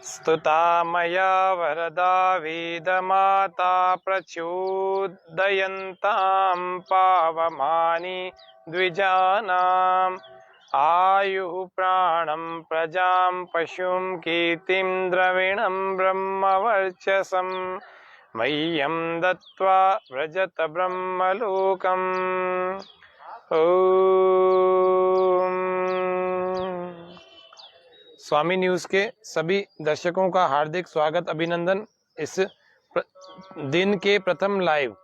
स्तुता मया वरदा वेदमाता प्रचोदयन्तां पावमानि द्विजानाम् आयुः प्राणं प्रजां पशुं कीर्तिं द्रविणं ब्रह्मवर्चसं मह्यं दत्त्वा व्रजत ब्रह्मलोकम्। ओम। स्वामी न्यूज के सभी दर्शकों का हार्दिक स्वागत अभिनंदन। इस दिन के प्रथम लाइव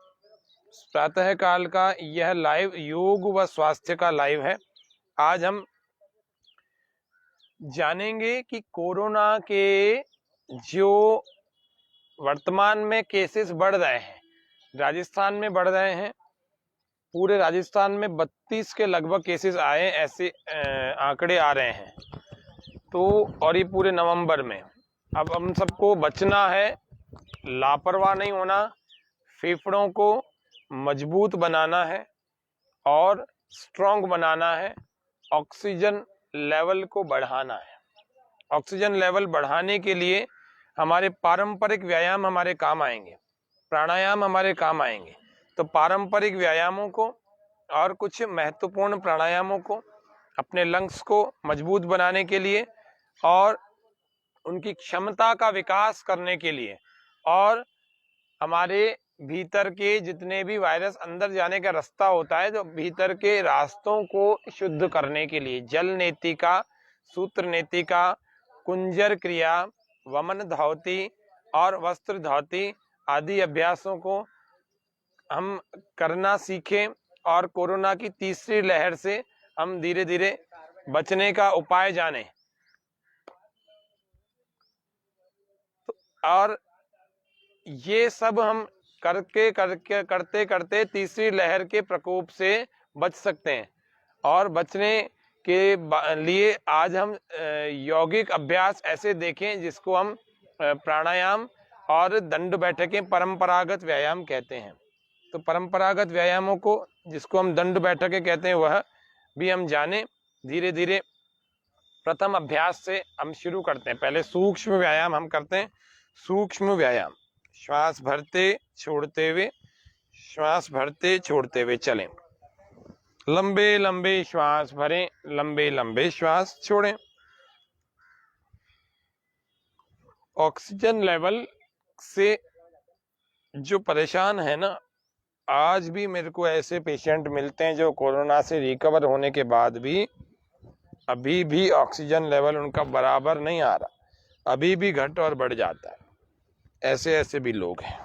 प्रातः काल का यह लाइव योग व स्वास्थ्य का लाइव है। आज हम जानेंगे कि कोरोना के जो वर्तमान में केसेस बढ़ रहे हैं, राजस्थान में बढ़ रहे हैं। पूरे राजस्थान में 32 के लगभग केसेस आए, ऐसे आंकड़े आ रहे हैं। तो और ये पूरे नवंबर में। अब हम सबको बचना है, लापरवाह नहीं होना, फेफड़ों को मजबूत बनाना है और स्ट्रॉन्ग बनाना है, ऑक्सीजन लेवल को बढ़ाना है। ऑक्सीजन लेवल बढ़ाने के लिए हमारे पारंपरिक व्यायाम हमारे काम आएंगे, प्राणायाम हमारे काम आएंगे। तो पारंपरिक व्यायामों को और कुछ महत्वपूर्ण प्राणायामों को अपने लंग्स को मजबूत बनाने के लिए और उनकी क्षमता का विकास करने के लिए और हमारे भीतर के जितने भी वायरस अंदर जाने का रास्ता होता है, तो भीतर के रास्तों को शुद्ध करने के लिए जल नेतिका, सूत्र नेतिका, कुंजर क्रिया, वमन धावती और वस्त्र धावती आदि अभ्यासों को हम करना सीखें और कोरोना की तीसरी लहर से हम धीरे धीरे बचने का उपाय जानें। और ये सब हम करते करते तीसरी लहर के प्रकोप से बच सकते हैं। और बचने के लिए आज हम यौगिक अभ्यास ऐसे देखें जिसको हम प्राणायाम और दंड बैठकें परंपरागत व्यायाम कहते हैं। तो परंपरागत व्यायामों को जिसको हम दंड बैठकें कहते हैं वह भी हम जाने। धीरे धीरे प्रथम अभ्यास से हम शुरू करते हैं। पहले सूक्ष्म व्यायाम हम करते हैं। सूक्ष्म व्यायाम, श्वास भरते छोड़ते हुए, श्वास भरते छोड़ते हुए चलें। लंबे लंबे श्वास भरें, लंबे लंबे श्वास छोड़ें। ऑक्सीजन लेवल से जो परेशान है ना, आज भी मेरे को ऐसे पेशेंट मिलते हैं जो कोरोना से रिकवर होने के बाद भी अभी भी ऑक्सीजन लेवल उनका बराबर नहीं आ रहा, अभी भी घट और बढ़ जाता है। ऐसे भी लोग हैं।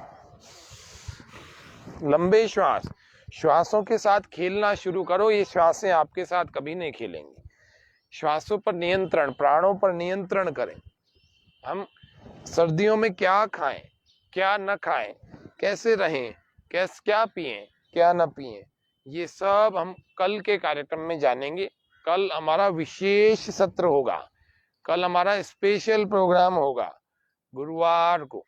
लंबे श्वासों के साथ खेलना शुरू करो। ये श्वासें आपके साथ कभी नहीं खेलेंगी। श्वासों पर नियंत्रण, प्राणों पर नियंत्रण करें। हम सर्दियों में क्या खाएं, क्या न खाएं, कैसे रहें, क्या पिएं, क्या न पिएं, ये सब हम कल के कार्यक्रम में जानेंगे। कल हमारा विशेष सत्र होगा, कल हमारा स्पेशल प्रोग्राम होगा। गुरुवार को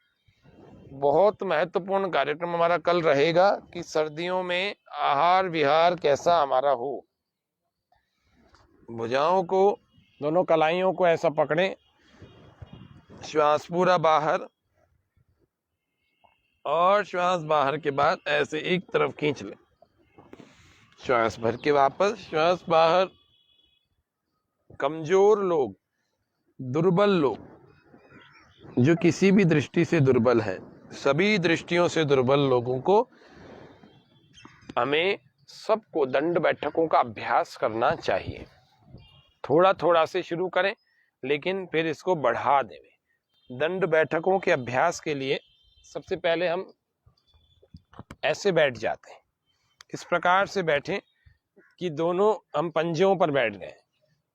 बहुत महत्वपूर्ण कार्यक्रम हमारा कल रहेगा कि सर्दियों में आहार विहार कैसा हमारा हो। भुजाओं को, दोनों कलाइयों को ऐसा पकड़ें, श्वास पूरा बाहर और श्वास बाहर के बाद ऐसे एक तरफ खींच लें। श्वास भर के वापस, श्वास बाहर। कमजोर लोग, दुर्बल लोग, जो किसी भी दृष्टि से दुर्बल है, सभी दृष्टियों से दुर्बल लोगों को हमें सबको दंड बैठकों का अभ्यास करना चाहिए। थोड़ा थोड़ा से शुरू करें, लेकिन फिर इसको बढ़ा दें। दंड बैठकों के अभ्यास के लिए सबसे पहले हम ऐसे बैठ जाते हैं। इस प्रकार से बैठें कि दोनों हम पंजों पर बैठ गए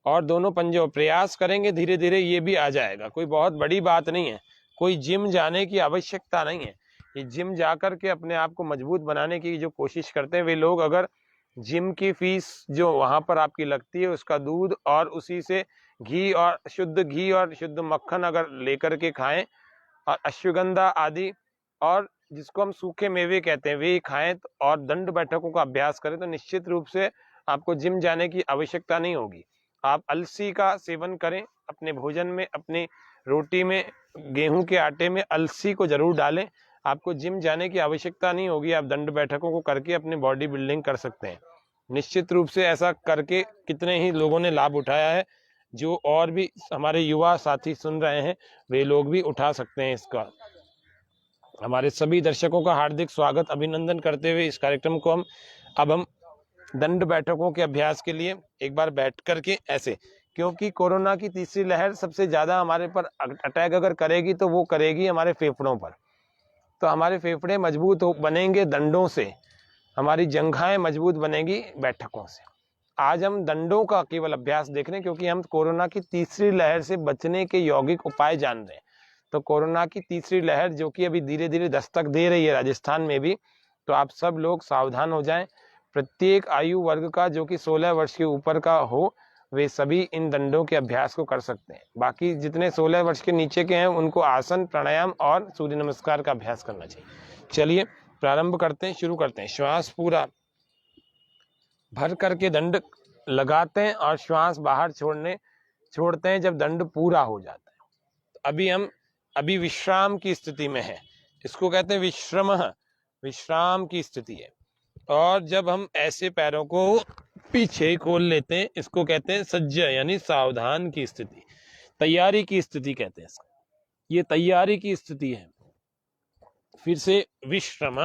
और दोनों पंजों प्रयास करेंगे। धीरे धीरे ये भी आ जाएगा, कोई बहुत बड़ी बात नहीं है। कोई जिम जाने की आवश्यकता नहीं है। ये जिम जाकर के अपने आप को मजबूत बनाने की जो कोशिश करते हैं, वे लोग अगर जिम की फीस जो वहां पर आपकी लगती है, उसका दूध और उसी से घी और शुद्ध मक्खन अगर लेकर के खाएं और अश्वगंधा आदि और जिसको हम सूखे मेवे कहते हैं वे खाएं और दंड बैठकों का अभ्यास करें, तो निश्चित रूप से आपको जिम जाने की आवश्यकता नहीं होगी। आप अलसी का सेवन करें अपने भोजन में, अपने रोटी में, गेहूं के आटे में अलसी को जरूर डालें। आपको जिम जाने की आवश्यकता नहीं होगी, आप दंड बैठकों को करके अपनी बॉडी बिल्डिंग कर सकते हैं। निश्चित रूप से ऐसा करके कितने ही लोगों ने लाभ उठाया है, जो और भी हमारे युवा साथी सुन रहे हैं वे लोग भी उठा सकते हैं इसका। हमारे सभी दर्शकों का हार्दिक स्वागत, अभिनंदन करते हुए इस कार्यक्रम को हम दंड बैठकों के अभ्यास के लिए एक बार बैठ करके ऐसे, क्योंकि कोरोना की तीसरी लहर सबसे ज्यादा हमारे पर अटैक अगर करेगी तो वो करेगी हमारे फेफड़ों पर। तो हमारे फेफड़े मजबूत बनेंगे दंडों से, हमारी जंघाएं मजबूत बनेगी बैठकों से। आज हम दंडों का केवल अभ्यास देख रहे हैं, क्योंकि हम कोरोना की तीसरी लहर से बचने के यौगिक उपाय जान रहे हैं। तो कोरोना की तीसरी लहर जो कि अभी धीरे धीरे दस्तक दे रही है राजस्थान में भी, तो आप सब लोग सावधान हो जाएं। प्रत्येक आयु वर्ग का जो कि 16 वर्ष के ऊपर का हो, वे सभी इन दंडों के अभ्यास को कर सकते हैं। बाकी जितने 16 वर्ष के नीचे के हैं उनको आसन, प्राणायाम और सूर्य नमस्कार का अभ्यास करना चाहिए। चलिए प्रारंभ करते हैं, शुरू करते हैं। श्वास पूरा भर करके दंड लगाते हैं और श्वास बाहर छोड़ते हैं जब दंड पूरा हो जाता है। अभी हम विश्राम की स्थिति में है, इसको कहते हैं विश्राम की स्थिति है। और जब हम ऐसे पैरों को पीछे खोल लेते हैं, इसको कहते हैं सज्ज, यानी सावधान की स्थिति, तैयारी की स्थिति कहते हैं इसको। ये तैयारी की स्थिति है। फिर से विश्रम,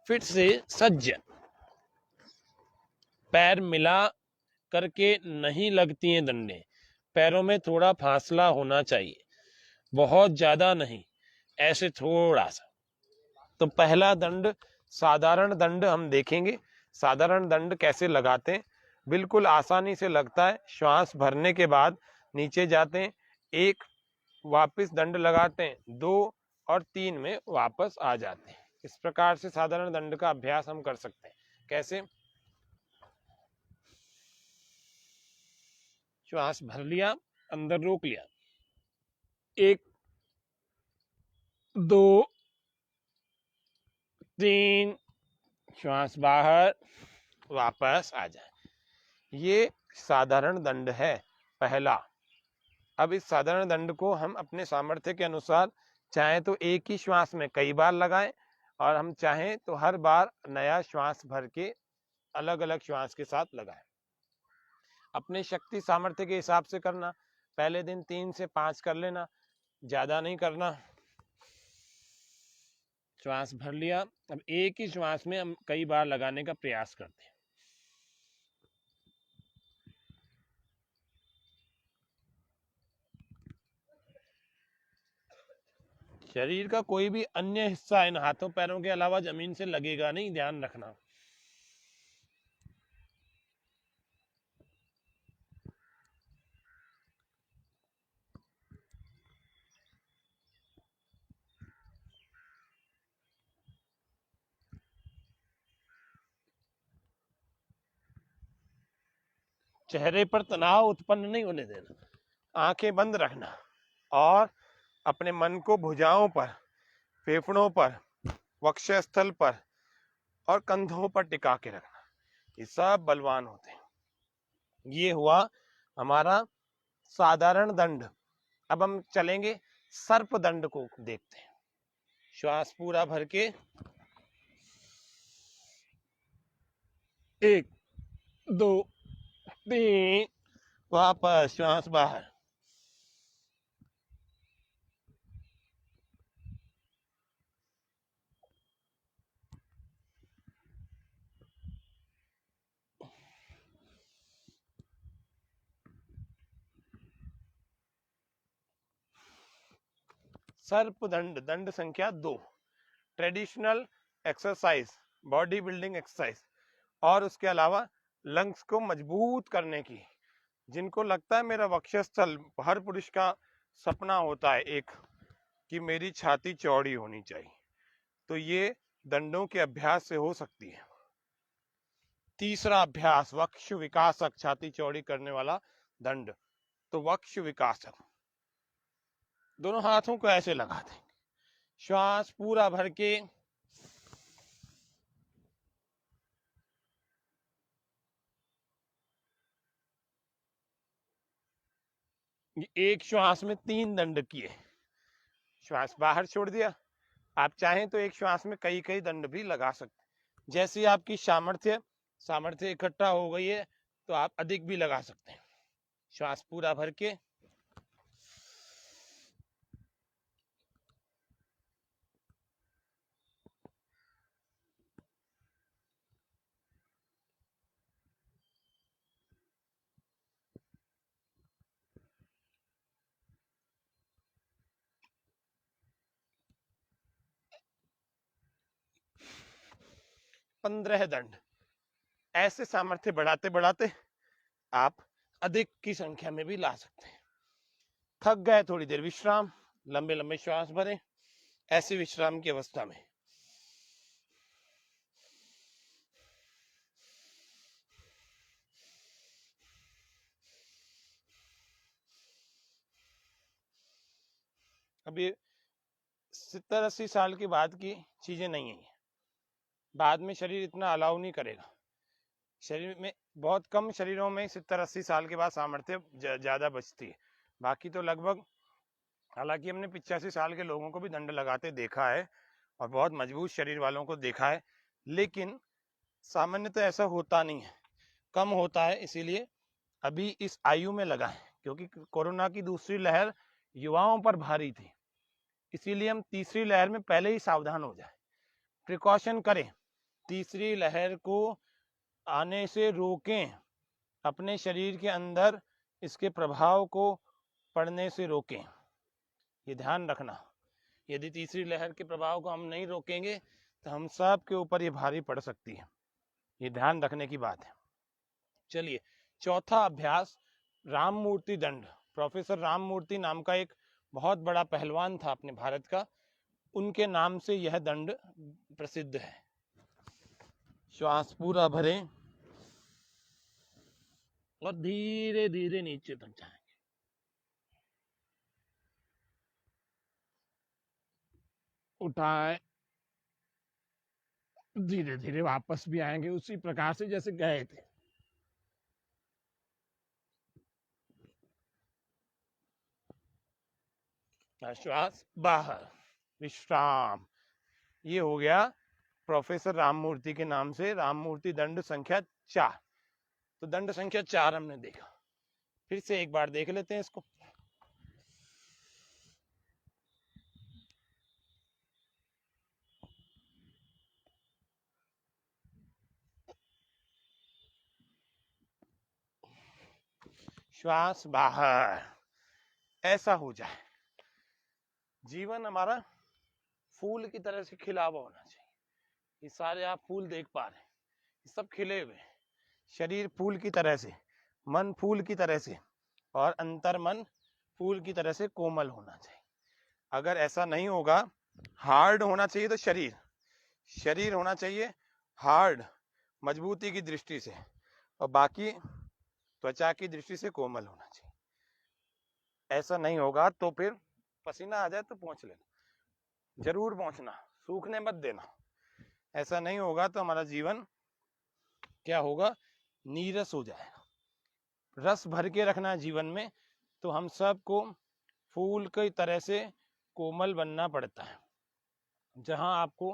फिर से सज्ज। पैर मिला करके नहीं लगती हैं दंडे, पैरों में थोड़ा फासला होना चाहिए, बहुत ज्यादा नहीं, ऐसे थोड़ा सा। तो पहला दंड साधारण दंड हम देखेंगे। साधारण दंड कैसे लगाते हैं, बिल्कुल आसानी से लगता है। श्वास भरने के बाद नीचे जाते हैं, एक वापस दंड लगाते हैं, 2 और 3 में वापस आ जाते हैं। इस प्रकार से साधारण दंड का अभ्यास हम कर सकते हैं। कैसे? श्वास भर लिया, अंदर रोक लिया, 1 2 3, श्वास बाहर, वापस आ जाए। ये साधारण दंड है पहला। अब इस साधारण दंड को हम अपने सामर्थ्य के अनुसार चाहे तो एक ही श्वास में कई बार लगाएं, और हम चाहें तो हर बार नया श्वास भर के अलग अलग श्वास के साथ लगाएं। अपने शक्ति सामर्थ्य के हिसाब से करना। पहले दिन 3 से 5 कर लेना, ज्यादा नहीं करना। श्वास भर लिया, अब एक ही श्वास में हम कई बार लगाने का प्रयास करते हैं। शरीर का कोई भी अन्य हिस्सा इन हाथों पैरों के अलावा जमीन से लगेगा नहीं, ध्यान रखना। चेहरे पर तनाव उत्पन्न नहीं होने देना, आंखें बंद रखना और अपने मन को भुजाओं पर, फेफड़ों पर, वक्षस्थल पर और कंधों पर टिका के रखना। ये सब बलवान होते हैं। ये हुआ हमारा साधारण दंड। अब हम चलेंगे सर्प दंड को देखते हैं। श्वास पूरा भर के 1 2 3, वापस श्वास बाहर। सर्प दंड, दंड संख्या 2, traditional exercise, body building exercise, और उसके अलावा लंग्स को मजबूत करने की। जिनको लगता है मेरा वक्षस्थल, हर पुरुष का सपना होता है एक, कि मेरी छाती चौड़ी होनी चाहिए, तो ये दंडों के अभ्यास से हो सकती है। तीसरा अभ्यास वक्ष विकासक, छाती चौड़ी करने वाला दंड। तो वक्ष विकासक, दोनों हाथों को ऐसे लगा देंगे, श्वास पूरा भर के एक श्वास में 3 दंड किए, श्वास बाहर छोड़ दिया। आप चाहें तो एक श्वास में कई कई दंड भी लगा सकते हैं। जैसी आपकी सामर्थ्य सामर्थ्य इकट्ठा हो गई है तो आप अधिक भी लगा सकते हैं। श्वास पूरा भर के पंद्रह दंड। ऐसे सामर्थ्य बढ़ाते बढ़ाते आप अधिक की संख्या में भी ला सकते हैं। थक गए, थोड़ी देर विश्राम, लंबे लंबे श्वास भरें। ऐसे विश्राम की अवस्था में अब ये 70-80 साल के बाद की चीजें नहीं है, बाद में शरीर इतना अलाउ नहीं करेगा। शरीर में बहुत कम शरीरों में 70-80 साल के बाद सामर्थ्य ज्यादा बचती है। बाकी तो लगभग, हालांकि हमने 85 साल के लोगों को भी दंड लगाते देखा है और बहुत मजबूत शरीर वालों को देखा है, लेकिन सामान्यतः ऐसा होता नहीं है, कम होता है। इसीलिए अभी इस आयु में लगाएं, क्योंकि कोरोना की दूसरी लहर युवाओं पर भारी थी। इसीलिए हम तीसरी लहर में पहले ही सावधान हो जाए, प्रिकॉशन करें, तीसरी लहर को आने से रोकें, अपने शरीर के अंदर इसके प्रभाव को पड़ने से रोकें। ये ध्यान रखना, यदि तीसरी लहर के प्रभाव को हम नहीं रोकेंगे तो हम सब के ऊपर ये भारी पड़ सकती है। ये ध्यान रखने की बात है। चलिए, चौथा अभ्यास राम मूर्ति दंड। प्रोफेसर राम मूर्ति नाम का एक बहुत बड़ा पहलवान था अपने भारत का, उनके नाम से यह दंड प्रसिद्ध है। श्वास पूरा भरें और धीरे धीरे नीचे तक जाएंगे। उठाए, धीरे धीरे वापस भी आएंगे उसी प्रकार से जैसे गए थे। श्वास बाहर, विश्राम। ये हो गया प्रोफेसर राम मूर्ति के नाम से राम मूर्ति दंड संख्या 4। तो दंड संख्या 4 हमने देखा, फिर से एक बार देख लेते हैं इसको। श्वास बाहर, ऐसा हो जाए। जीवन हमारा फूल की तरह से खिला हुआ होना चाहिए। ये सारे आप फूल देख पा रहे हैं, ये सब खिले हुए। शरीर फूल की तरह से, मन फूल की तरह से और अंतर मन फूल की तरह से कोमल होना चाहिए। अगर ऐसा नहीं होगा, हार्ड होना चाहिए तो शरीर होना चाहिए हार्ड, मजबूती की दृष्टि से, और बाकी त्वचा की दृष्टि से कोमल होना चाहिए। ऐसा नहीं होगा तो फिर पसीना आ जाए तो पोंछ लेना, जरूर पहुंचना, सूखने मत देना। ऐसा नहीं होगा तो हमारा जीवन क्या होगा, नीरस हो जाएगा। रस भर के रखना है जीवन में, तो हम सबको फूल की तरह से कोमल बनना पड़ता है। जहां आपको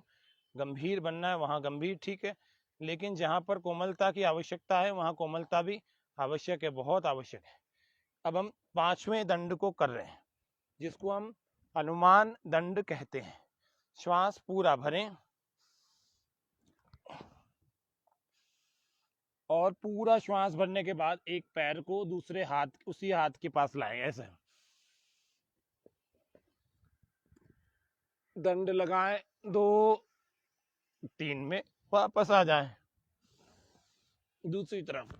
गंभीर बनना है वहां गंभीर ठीक है, लेकिन जहां पर कोमलता की आवश्यकता है वहां कोमलता भी आवश्यक है, बहुत आवश्यक है। अब हम 5वें दंड को कर रहे हैं, जिसको हम अनुमान दंड कहते हैं। श्वास पूरा भरें और पूरा श्वास भरने के बाद एक पैर को दूसरे हाथ, उसी हाथ के पास लाएं, ऐसे दंड लगाएं, 2 3 में वापस आ जाएं। दूसरी तरफ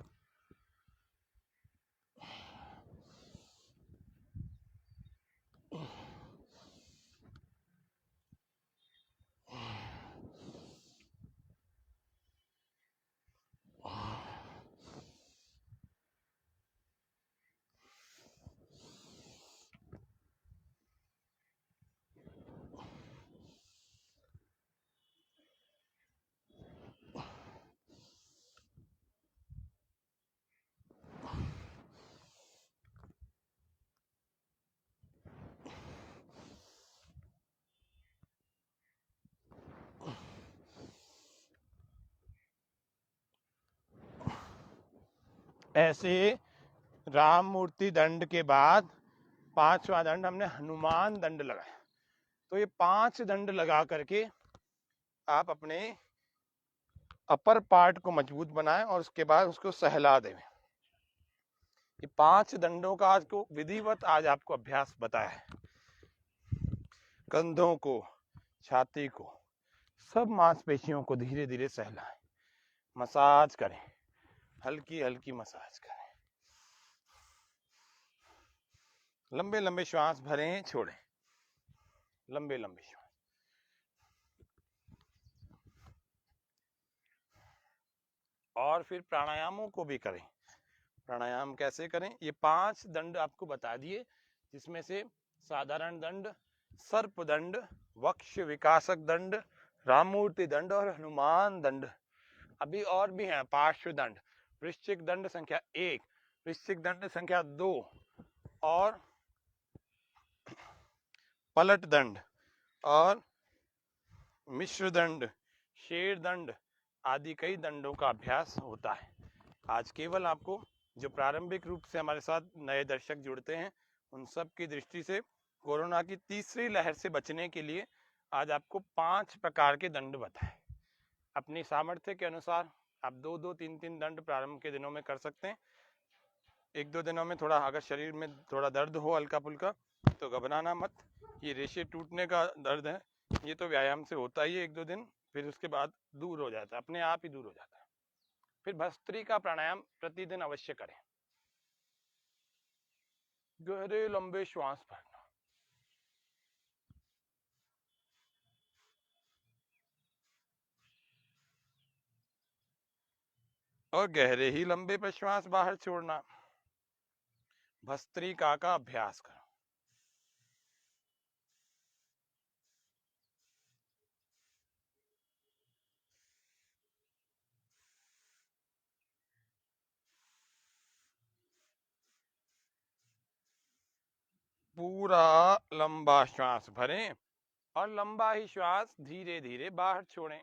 ऐसे राम मूर्ति दंड के बाद पांचवा दंड हमने हनुमान दंड लगाया। तो ये 5 दंड लगा करके आप अपने अपर पार्ट को मजबूत बनाएं और उसके बाद उसको सहला दें। ये 5 दंडों का आज को विधिवत आज आपको अभ्यास बताया है। कंधों को, छाती को, सब मांसपेशियों को धीरे धीरे सहलाएं, मसाज करें, हल्की हल्की मसाज करें, लंबे लंबे श्वास भरें, छोड़ें, लंबे लंबे श्वास। और फिर प्राणायामों को भी करें। प्राणायाम कैसे करें, ये 5 दंड आपको बता दिए, जिसमें से साधारण दंड, सर्प दंड, वक्ष विकासक दंड, राममूर्ति दंड और हनुमान दंड। अभी और भी हैं पार्श्व दंड, वृश्चिक दंड संख्या 1, वृश्चिक दंड संख्या 2 और पलट दंड और मिश्र दंड, शेर दंड आदि कई दंडों का अभ्यास होता है। आज केवल आपको जो प्रारंभिक रूप से हमारे साथ नए दर्शक जुड़ते हैं उन सब की दृष्टि से कोरोना की तीसरी लहर से बचने के लिए आज आपको 5 प्रकार के दंड बताए। अपनी सामर्थ्य के अनुसार आप 2-2, 3-3 दंड प्रारंभ के दिनों में कर सकते हैं। 1-2 दिनों में थोड़ा अगर शरीर में थोड़ा दर्द हो हल्का फुल्का तो घबराना मत। ये रेशे टूटने का दर्द है, ये तो व्यायाम से होता ही है 1-2 दिन, फिर उसके बाद दूर हो जाता है, अपने आप ही दूर हो जाता है। फिर भस्त्रिका प्राणायाम प्रतिदिन अवश्य करें। गहरे लंबे श्वास भरना, और गहरे ही लंबे पर श्वास बाहर छोड़ना। भस्त्रिका का अभ्यास करो। पूरा लंबा श्वास भरें और लंबा ही श्वास धीरे धीरे बाहर छोड़ें।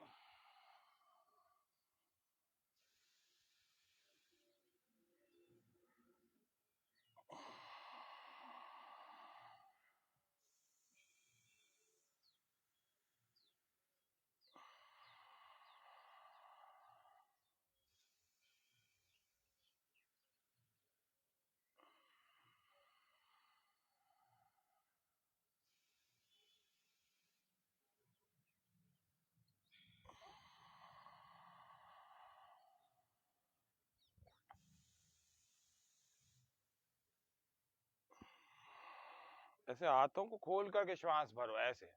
ऐसे हाथों को खोल करके श्वास भरो, ऐसे।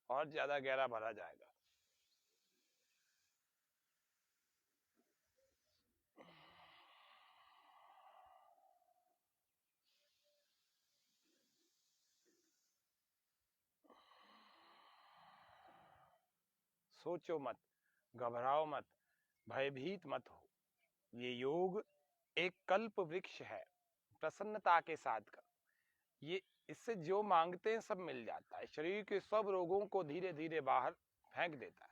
और ज्यादा गहरा भरा जाएगा। सोचो मत, घबराओ मत, भयभीत मत हो। ये योग एक कल्प वृक्ष है, प्रसन्नता के साथ का। ये इससे जो मांगते हैं सब मिल जाता है, शरीर के सब रोगों को धीरे धीरे बाहर फेंक देता है।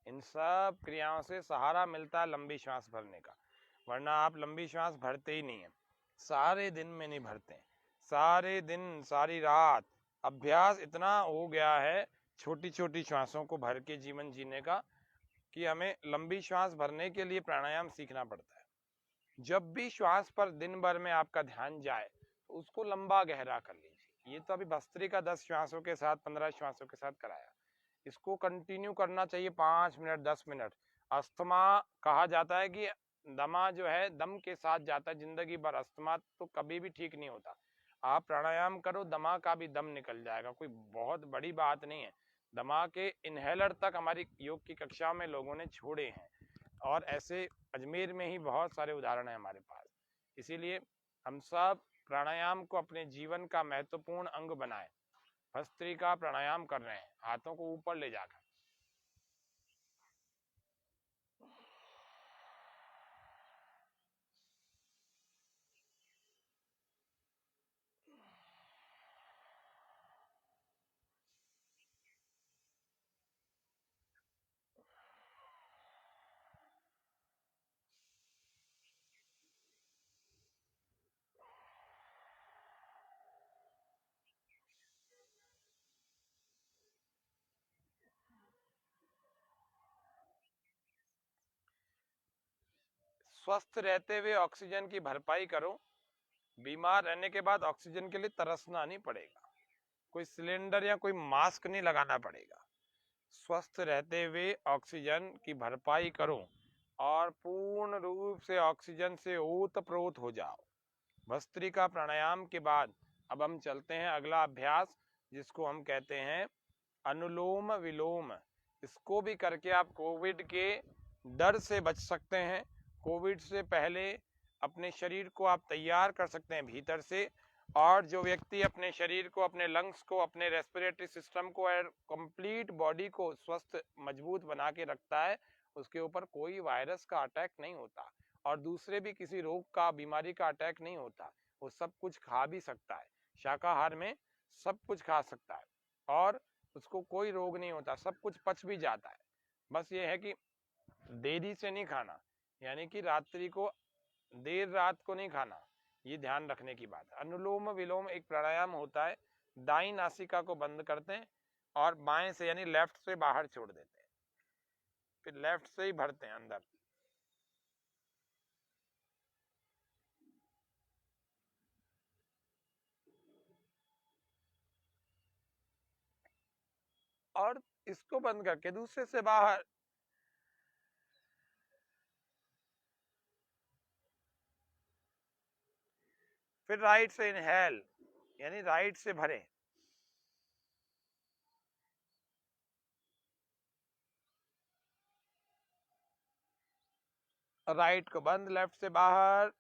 इन सब क्रियाओं से सहारा मिलता है लंबी श्वास भरने का, वरना आप लंबी श्वास भरते ही नहीं है, सारे दिन में नहीं भरते। सारे दिन सारी रात अभ्यास इतना हो गया है छोटी छोटी श्वासों को भर के जीवन जीने का कि हमें लंबी श्वास भरने के लिए प्राणायाम सीखना पड़ता है। जब भी श्वास पर दिन भर में आपका ध्यान जाए उसको लंबा गहरा कर लीजिए। ये तो अभी भस्त्रिका 10 श्वासों के साथ 15 श्वासों के साथ कराया, इसको कंटिन्यू करना चाहिए 5 मिनट 10 मिनट। अस्थमा कहा जाता है कि दमा जो है दम के साथ जाता है जिंदगी भर, अस्थमा तो कभी भी ठीक नहीं होता। आप प्राणायाम करो, दमा का भी दम निकल जाएगा, कोई बहुत बड़ी बात नहीं है। दमा के इनहेलर तक हमारी योग की कक्षा में लोगों ने छोड़े हैं, और ऐसे अजमेर में ही बहुत सारे उदाहरण हैं हमारे पास। इसीलिए हम सब प्राणायाम को अपने जीवन का महत्वपूर्ण अंग बनाएं। भस्त्रिका प्राणायाम कर रहे हैं, हाथों को ऊपर ले जाकर। स्वस्थ रहते हुए ऑक्सीजन की भरपाई करो। बीमार रहने के बाद ऑक्सीजन के लिए तरसना नहीं पड़ेगा, कोई सिलेंडर या कोई मास्क नहीं लगाना पड़ेगा। स्वस्थ रहते हुए ऑक्सीजन की भरपाई करो और पूर्ण रूप से ऑक्सीजन से ओतप्रोत हो जाओ। भस्त्रिका प्राणायाम के बाद अब हम चलते हैं अगला अभ्यास, जिसको हम कहते हैं अनुलोम विलोम। इसको भी करके आप कोविड के डर से बच सकते हैं। कोविड से पहले अपने शरीर को आप तैयार कर सकते हैं भीतर से, और जो व्यक्ति अपने शरीर को, अपने लंग्स को, अपने रेस्पिरेटरी सिस्टम को और कंप्लीट बॉडी को स्वस्थ मजबूत बना के रखता है, उसके ऊपर कोई वायरस का अटैक नहीं होता और दूसरे भी किसी रोग का, बीमारी का अटैक नहीं होता। वो सब कुछ खा भी सकता है, शाकाहार में सब कुछ खा सकता है और उसको कोई रोग नहीं होता, सब कुछ पच भी जाता है। बस ये है कि देरी से नहीं खाना, यानी कि रात्रि को, देर रात को नहीं खाना, ये ध्यान रखने की बात है। अनुलोम विलोम एक प्राणायाम होता है, दाई नासिका को बंद करते हैं और बाएं से यानी लेफ्ट से बाहर छोड़ देते हैं, फिर लेफ्ट से ही भरते हैं अंदर। और इसको बंद करके दूसरे से बाहर। फिर राइट से इनहेल, यानी राइट से भरे। राइट को बंद, लेफ्ट से बाहर।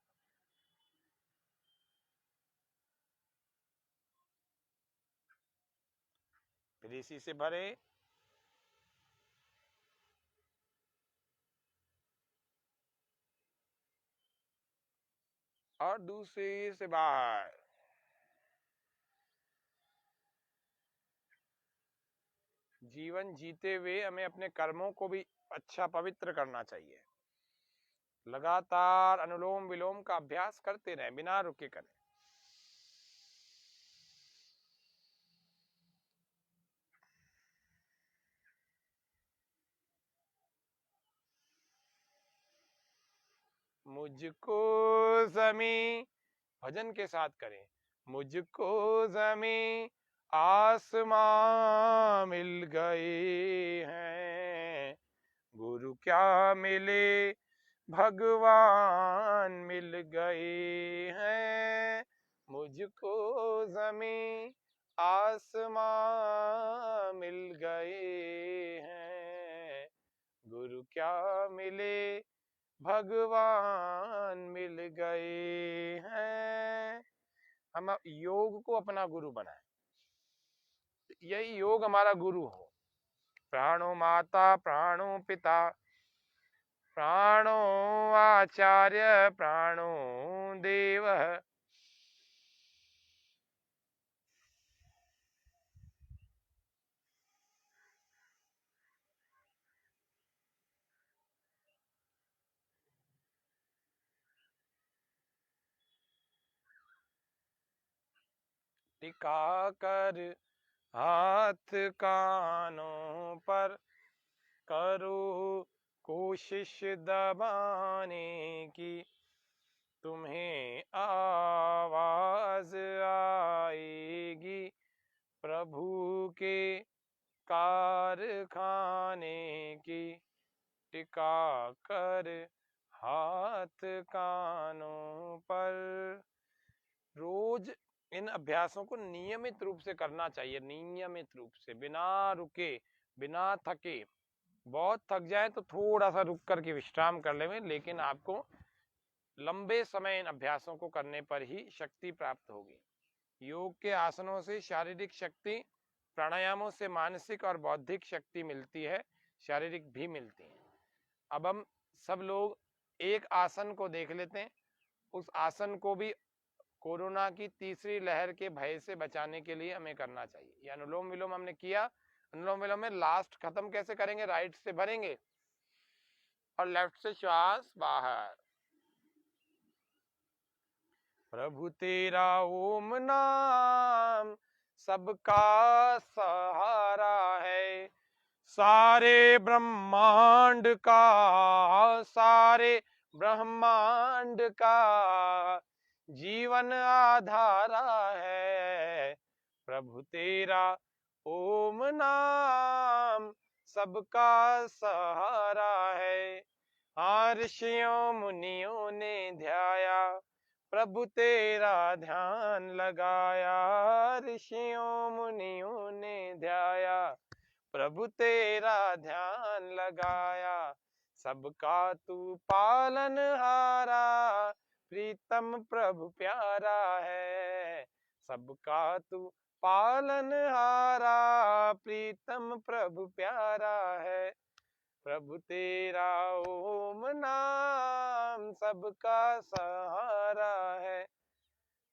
फिर इसी से भरे और दूसरी से बाहर। जीवन जीते हुए हमें अपने कर्मों को भी अच्छा पवित्र करना चाहिए। लगातार अनुलोम विलोम का अभ्यास करते रहें, बिना रुके करें। मुझको ज़मीं, भजन के साथ करें। मुझको ज़मीं आसमां मिल गए हैं, गुरु क्या मिले भगवान मिल गए हैं। मुझको ज़मीं आसमां मिल गए हैं, गुरु क्या मिले भगवान मिल गए हैं। हम योग को अपना गुरु बनाएं, यही योग हमारा गुरु हो। प्राणो माता प्राणो पिता प्राणो आचार्य प्राणो देव। टिका कर हाथ कानों पर, करो कोशिश दबाने की, तुम्हें आवाज लटका कर हाथ कानों पर। रोज इन अभ्यासों को नियमित रूप से करना चाहिए, नियमित रूप से, बिना रुके, बिना थके। बहुत थक जाए तो थोड़ा सा रुक करके विश्राम कर लें, लेकिन आपको लंबे समय इन अभ्यासों को करने पर ही शक्ति प्राप्त होगी। योग के आसनों से शारीरिक शक्ति, प्राणायामों से मानसिक और बौद्धिक शक्ति मिलती है, शारीरिक भी मिलती है। अब हम सब लोग एक आसन को देख लेते हैं। उस आसन को भी कोरोना की तीसरी लहर के भय से बचाने के लिए हमें करना चाहिए। ये अनुलोम विलोम हमने किया। अनुलोम विलोम में लास्ट खत्म कैसे करेंगे? राइट से भरेंगे और लेफ्ट से श्वास बाहर। प्रभु तेरा ओम नाम सबका सहारा है, सारे ब्रह्मांड का, सारे ब्रह्मांड का जीवन आधारा है। प्रभु तेरा ओम नाम सबका सहारा है। ऋषियों मुनियों ने ध्याया, प्रभु तेरा ध्यान लगाया। ऋषियों मुनियों ने ध्याया, प्रभु तेरा ध्यान लगाया। सबका तू पालनहारा, प्रीतम प्रभु प्यारा है। सबका तू पालनहारा, प्रीतम प्रभु प्यारा है। प्रभु तेरा ओम नाम सबका सहारा है।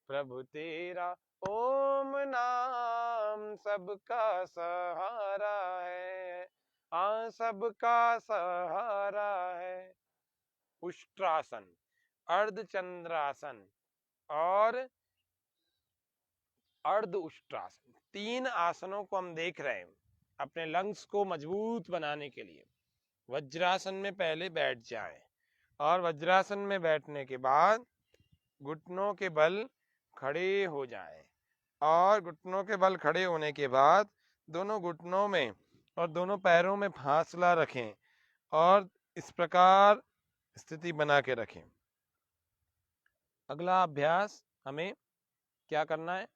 प्रभु तेरा ओम नाम सबका सहारा है, सबका सहारा है। उष्ट्रासन, अर्धचंद्रासन और अर्ध उष्ट्रासन, 3 आसनों को हम देख रहे हैं अपने लंग्स को मजबूत बनाने के लिए। वज्रासन में पहले बैठ जाएं और वज्रासन में बैठने के बाद घुटनों के बल खड़े हो जाएं और घुटनों के बल खड़े होने के बाद दोनों घुटनों में और दोनों पैरों में फासला रखें और इस प्रकार स्थिति बना के रखें। अगला अभ्यास हमें क्या करना है?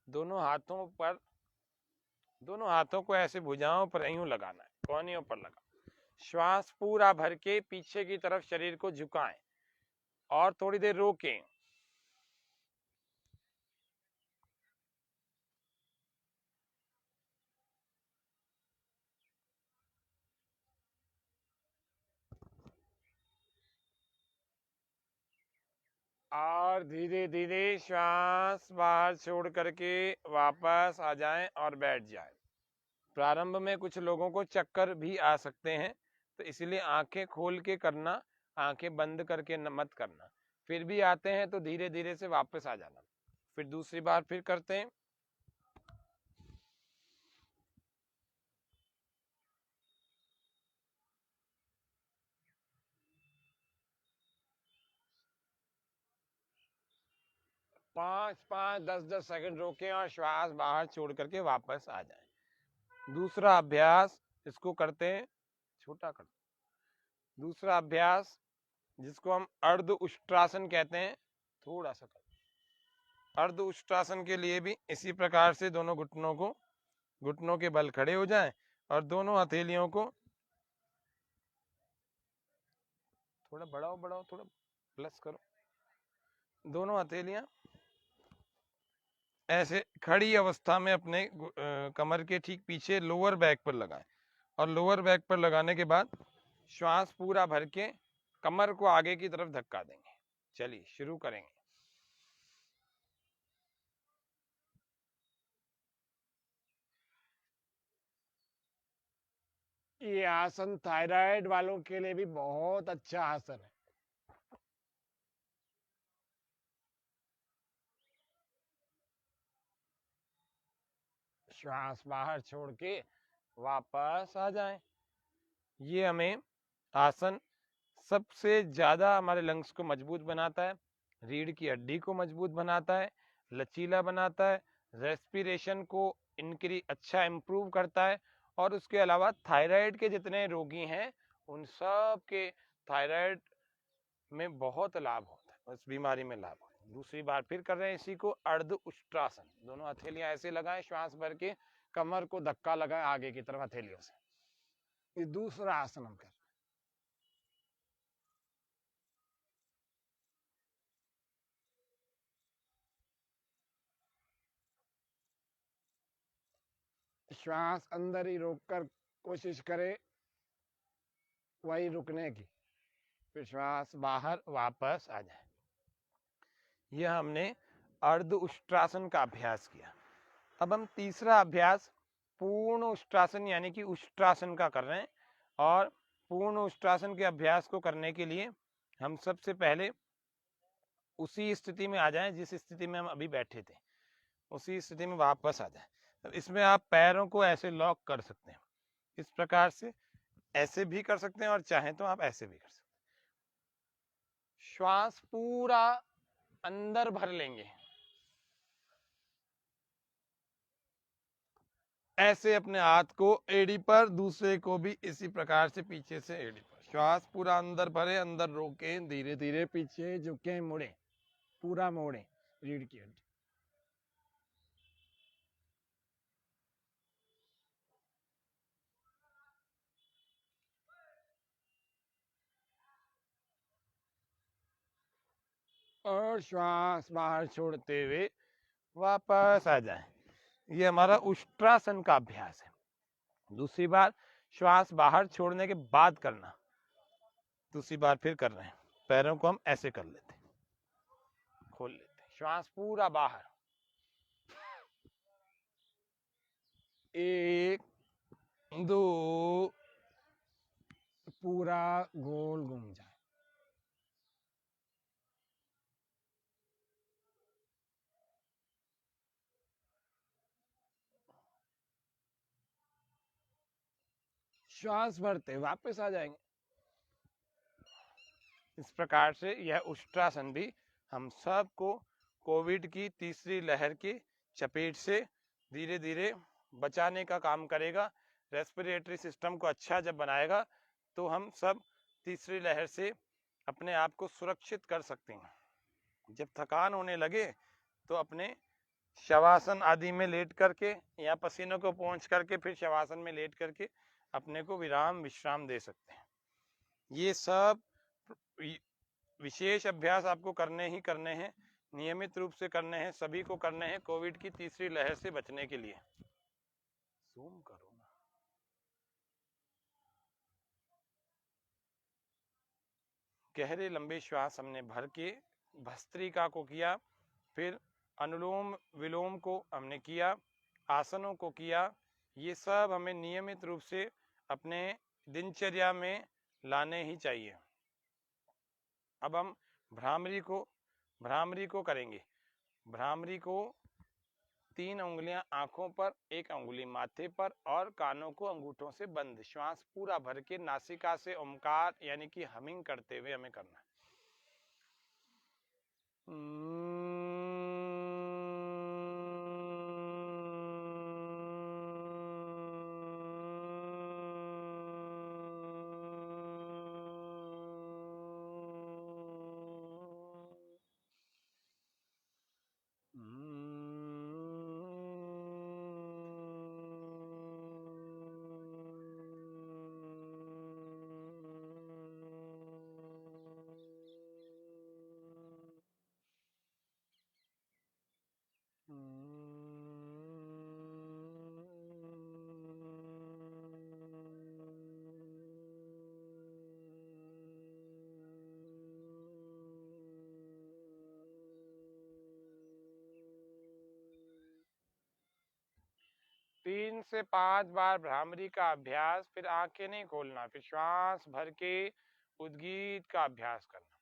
दोनों हाथों को ऐसे भुजाओं पर यूं लगाना है, कोहनियों पर लगा। श्वास पूरा भर के पीछे की तरफ शरीर को झुकाएं और थोड़ी देर रोकें। और धीरे धीरे श्वास बाहर छोड़ करके वापस आ जाएं और बैठ जाएं। प्रारंभ में कुछ लोगों को चक्कर भी आ सकते हैं, तो इसलिए आंखें खोल के करना, आंखें बंद करके मत करना। फिर भी आते हैं तो धीरे धीरे से वापस आ जाना। फिर दूसरी बार फिर करते हैं। पाँच 10-10 सेकंड रोकें और श्वास बाहर छोड़ करके वापस आ जाएं। दूसरा अभ्यास इसको करते हैं, छोटा करते हैं। दूसरा अभ्यास जिसको हम अर्ध उष्ट्रासन कहते हैं, थोड़ा सा करते हैं। अर्ध उष्ट्रासन के लिए भी इसी प्रकार से दोनों घुटनों के बल खड़े हो जाएं और दोनों हथेलियों को थोड़ा बढ़ाओ, थोड़ा प्लस करो। दोनों हथेलियां ऐसे खड़ी अवस्था में अपने कमर के ठीक पीछे लोअर बैक पर लगाएं और लोअर बैक पर लगाने के बाद श्वास पूरा भर के कमर को आगे की तरफ धक्का देंगे। चलिए शुरू करेंगे। ये आसन थायराइड वालों के लिए भी बहुत अच्छा आसन है। श्वास बाहर छोड़ के वापस आ जाएं। ये हमें आसन सबसे ज्यादा हमारे लंग्स को मजबूत बनाता है, रीढ़ की हड्डी को मजबूत बनाता है, लचीला बनाता है, रेस्पिरेशन को अच्छा इम्प्रूव करता है और उसके अलावा थायराइड के जितने रोगी हैं उन सब के थायराइड में बहुत लाभ होता है, उस बीमारी में लाभ होता है। दूसरी बार फिर कर रहे हैं इसी को, अर्ध उष्ट्रासन। दोनों हथेलियां ऐसे लगाएं, श्वास भर के कमर को धक्का लगाएं आगे की तरफ हथेलियों से। ये दूसरा आसन हम कर रहे हैं। श्वास अंदर ही रोककर कोशिश करें वही रुकने की, फिर श्वास बाहर वापस आ जाए। यह हमने अर्ध उष्ट्रासन का अभ्यास किया। अब हम तीसरा अभ्यास पूर्ण उष्ट्रासन यानी कि उष्ट्रासन का कर रहे हैं। और पूर्ण उष्ट्रासन के अभ्यास को करने के लिए हम सबसे पहले उसी स्थिति में आ जाएं जिस स्थिति में हम अभी बैठे थे, उसी स्थिति में वापस आ जाएं। तो इसमें आप पैरों को ऐसे लॉक कर सकते हैं, इस प्रकार से ऐसे भी कर सकते हैं और चाहें तो आप ऐसे भी कर सकते हैं। श्वास पूरा अंदर भर लेंगे, ऐसे अपने हाथ को एड़ी पर, दूसरे को भी इसी प्रकार से पीछे से एड़ी पर। श्वास पूरा अंदर भरे, अंदर रोके, धीरे धीरे पीछे झुके, मुड़े, पूरा मोड़े रीढ़ की हड्डी। और श्वास बाहर छोड़ते हुए वापस आ जाए। ये हमारा उष्ट्रासन का अभ्यास है। दूसरी बार श्वास बाहर छोड़ने के बाद करना। दूसरी बार फिर कर रहे हैं, पैरों को हम ऐसे कर लेते, खोल लेते, श्वास पूरा बाहर, 1 2, पूरा गोल घूम जाए। श्वास भरते वापस आ जाएंगे। इस प्रकार से यह उष्ट्रासन भी हम सबको कोविड की तीसरी लहर की चपेट से धीरे धीरे बचाने का काम करेगा। रेस्पिरेटरी सिस्टम को अच्छा जब बनाएगा तो हम सब तीसरी लहर से अपने आप को सुरक्षित कर सकते हैं। जब थकान होने लगे तो अपने शवासन आदि में लेट करके या पसीनों को पोंछ करके फिर शवासन में लेट करके अपने को विश्राम दे सकते हैं। ये सब विशेष अभ्यास आपको करने ही करने हैं, नियमित रूप से करने हैं, सभी को करने हैं कोविड की तीसरी लहर से बचने के लिए। जूम करो ना। गहरे लंबे श्वास हमने भर के भस्त्रिका को किया, फिर अनुलोम विलोम को हमने किया, आसनों को किया। ये सब हमें नियमित रूप से अपने दिनचर्या में लाने ही चाहिए। अब हम भ्रामरी को करेंगे। भ्रामरी को 3 उंगलियां आंखों पर, 1 उंगली माथे पर और कानों को अंगूठों से बंद, श्वास पूरा भर के नासिका से ओमकार यानी कि हमिंग करते हुए हमें करना है। तीन से 5 बार भ्रामरी का अभ्यास, फिर आंखें नहीं खोलना, फिर श्वास भर के उद्गीत का अभ्यास करना।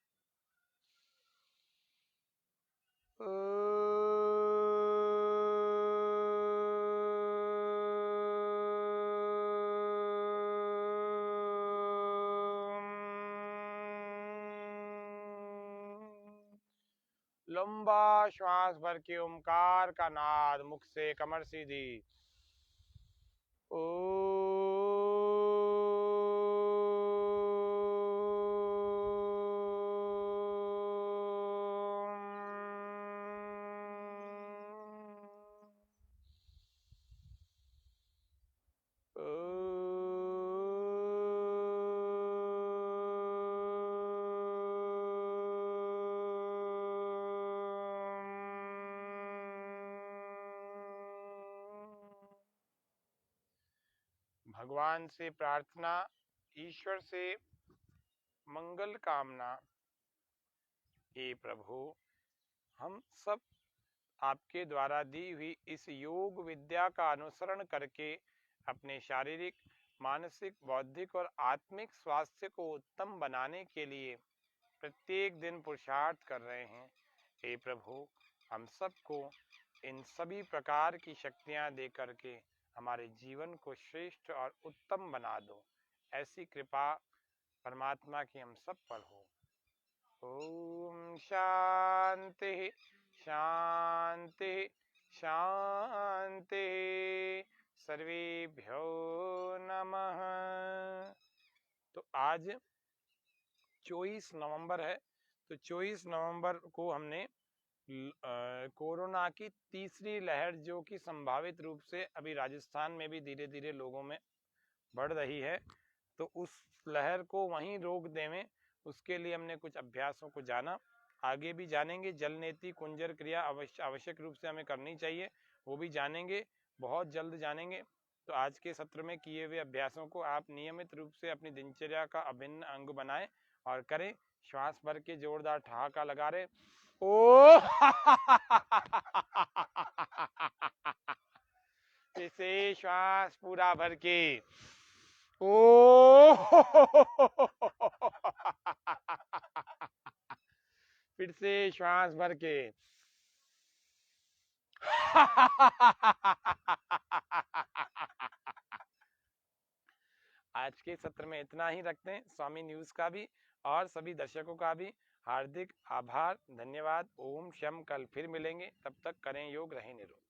लंबा श्वास भर के ओमकार का नाद मुख से, कमर सीधी। ओ भगवान से प्रार्थना, ईश्वर से मंगल कामना। हे प्रभु, हम सब आपके द्वारा दी हुई इस योग विद्या का अनुसरण करके अपने शारीरिक, मानसिक, बौद्धिक और आत्मिक स्वास्थ्य को उत्तम बनाने के लिए प्रत्येक दिन पुरुषार्थ कर रहे हैं। हे प्रभु, हम सबको इन सभी प्रकार की शक्तियां दे करके हमारे जीवन को श्रेष्ठ और उत्तम बना दो। ऐसी कृपा परमात्मा की हम सब पर हो। ओम शांति शांति शांति। सर्वेभ्यो नमः। तो आज 24 नवंबर है, तो 24 नवंबर को हमने कोरोना की तीसरी लहर, जो कि संभावित रूप से अभी राजस्थान में भी धीरे धीरे लोगों में बढ़ रही है, तो उस लहर को वहीं रोक देवें, उसके लिए हमने कुछ अभ्यासों को जाना। आगे भी जानेंगे। जल नेति कुंजर क्रिया आवश्यक रूप से हमें करनी चाहिए, वो भी जानेंगे, बहुत जल्द जानेंगे। तो आज के सत्र में किए हुए अभ्यासों को आप नियमित रूप से अपनी दिनचर्या का अभिन्न अंग बनाएं और करें। श्वास भर के जोरदार ठहाका लगा रहे ओ इसे श्वास पूरा भर के ओ फिर से श्वास भर के आज के सत्र में इतना ही रखते हैं। स्वामी न्यूज का भी और सभी दर्शकों का भी हार्दिक आभार, धन्यवाद। ओम शम। कल फिर मिलेंगे, तब तक करें योग, रहें निरोग।